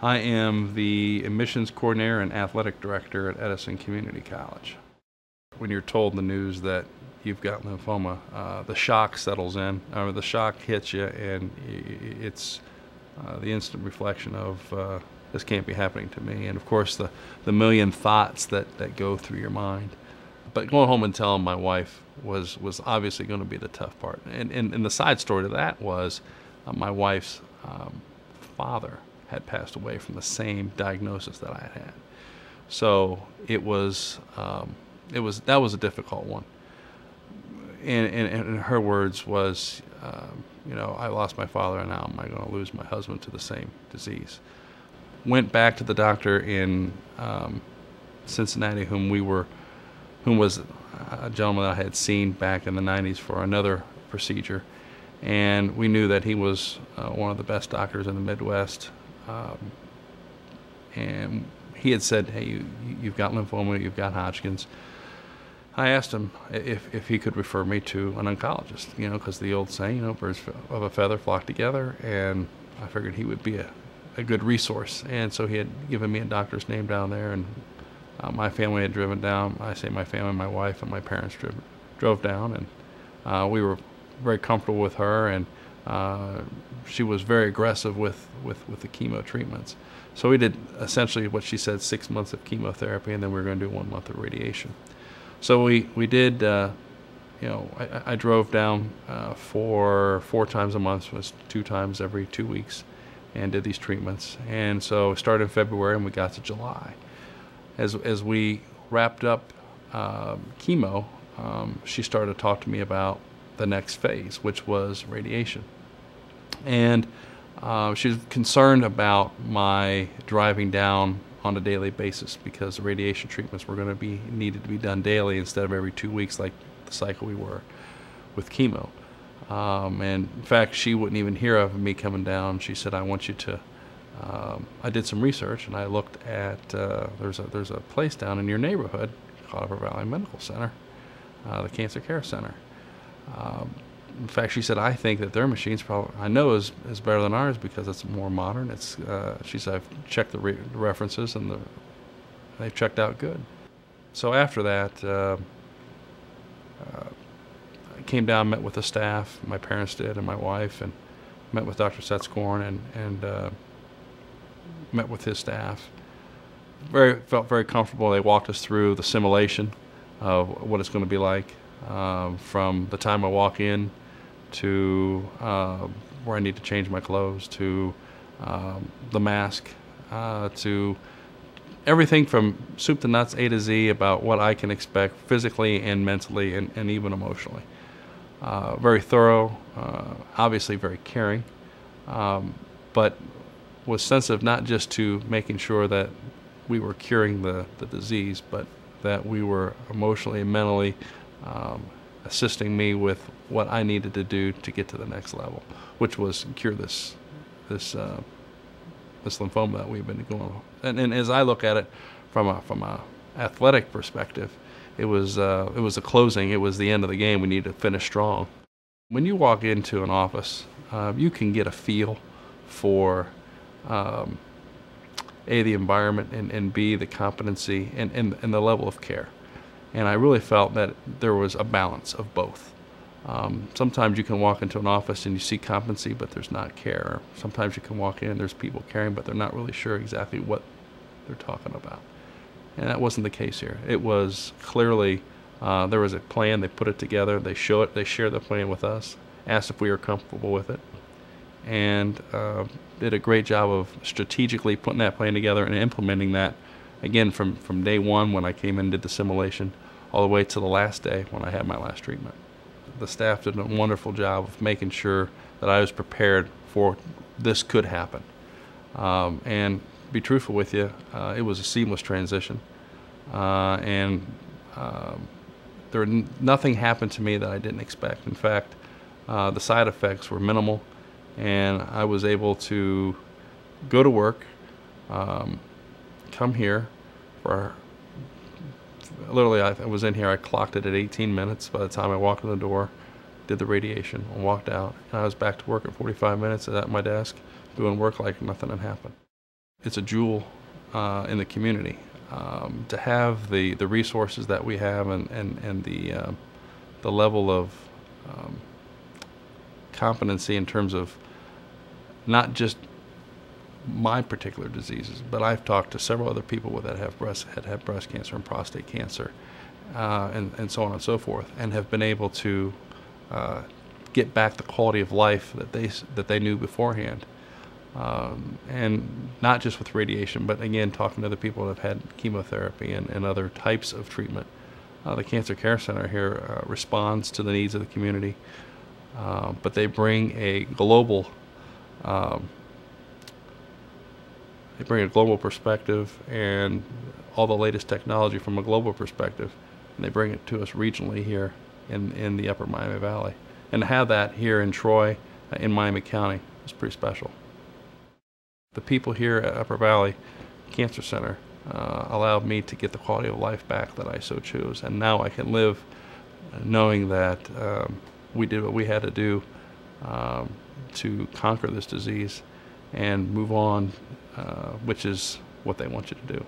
I am the admissions coordinator and athletic director at Edison Community College. When you're told the news that you've got lymphoma, the shock settles in, or the shock hits you, and it's the instant reflection of this can't be happening to me. And of course, the million thoughts that go through your mind. But going home and telling my wife was obviously going to be the tough part. And the side story to that was my wife's father had passed away from the same diagnosis that I had. So that was a difficult one. And her words was, I lost my father, and now am I going to lose my husband to the same disease? Went back to the doctor in Cincinnati, whom was a gentleman that I had seen back in the 90s for another procedure, and we knew that he was one of the best doctors in the Midwest. And he had said, "Hey, you've got lymphoma, you've got Hodgkin's." I asked him if he could refer me to an oncologist, because the old saying, birds of a feather flock together, and I figured he would be a good resource. And so he had given me a doctor's name down there, and my family had driven down. I say my family, my wife and my parents drove down, and we were very comfortable with her, and she was very aggressive with the chemo treatments. So we did essentially what she said, 6 months of chemotherapy, and then we were going to do 1 month of radiation. So we did, I drove down for 4 times a month, so it was 2 times every 2 weeks, and did these treatments. And so it started in February, and we got to July. As we wrapped up chemo, she started to talk to me about the next phase, which was radiation. And she was concerned about my driving down on a daily basis, because the radiation treatments were going to needed to be done daily instead of every 2 weeks like the cycle we were with chemo. And in fact, she wouldn't even hear of me coming down. She said, "I want you to." I did some research, and I looked at there's a place down in your neighborhood called Upper Valley Medical Center, the Cancer Care Center. In fact, she said, "I think that their machines is better than ours because it's more modern." She said, "I've checked the references, and they've checked out good." So after that, I came down, met with the staff, my parents did, and my wife, and met with Dr. Setzkorn and met with his staff. Felt very comfortable. They walked us through the simulation of what it's going to be like, from the time I walk in to where I need to change my clothes, to the mask, to everything from soup to nuts, A to Z, about what I can expect physically and mentally and even emotionally. Very thorough, obviously very caring, but was sensitive not just to making sure that we were curing the disease, but that we were emotionally and mentally assisting me with what I needed to do to get to the next level, which was cure this lymphoma that we've been going on. And as I look at it from a athletic perspective, it was a closing. It was the end of the game. We need to finish strong. When you walk into an office, you can get a feel for A, the environment, and B, the competency and the level of care. And I really felt that there was a balance of both. Sometimes you can walk into an office and you see competency, but there's not care. Sometimes you can walk in and there's people caring, but they're not really sure exactly what they're talking about. And that wasn't the case here. It was clearly, there was a plan, they put it together, they share the plan with us, asked if we were comfortable with it, and did a great job of strategically putting that plan together and implementing that, again, from day one when I came in and did the simulation, all the way to the last day when I had my last treatment. The staff did a wonderful job of making sure that I was prepared for this could happen. And to be truthful with you, it was a seamless transition. Nothing happened to me that I didn't expect. In fact, the side effects were minimal, and I was able to go to work, come here for literally, I was in here, I clocked it at 18 minutes by the time I walked in the door, did the radiation, and walked out. And I was back to work at 45 minutes at my desk, doing work like nothing had happened. it's a jewel in the community. To have the resources that we have, and the level of competency in terms of not just my particular diseases, but I've talked to several other people that have breast cancer and prostate cancer, and so on and so forth, and have been able to get back the quality of life that they knew beforehand, and not just with radiation, but again talking to other people that have had chemotherapy and other types of treatment. The Cancer Care Center here responds to the needs of the community, but they bring a global perspective and all the latest technology from a global perspective, and they bring it to us regionally here in the Upper Miami Valley. And to have that here in Troy, in Miami County, is pretty special. The people here at Upper Valley Cancer Center allowed me to get the quality of life back that I so choose, and now I can live knowing that we did what we had to do to conquer this disease and move on, which is what they want you to do.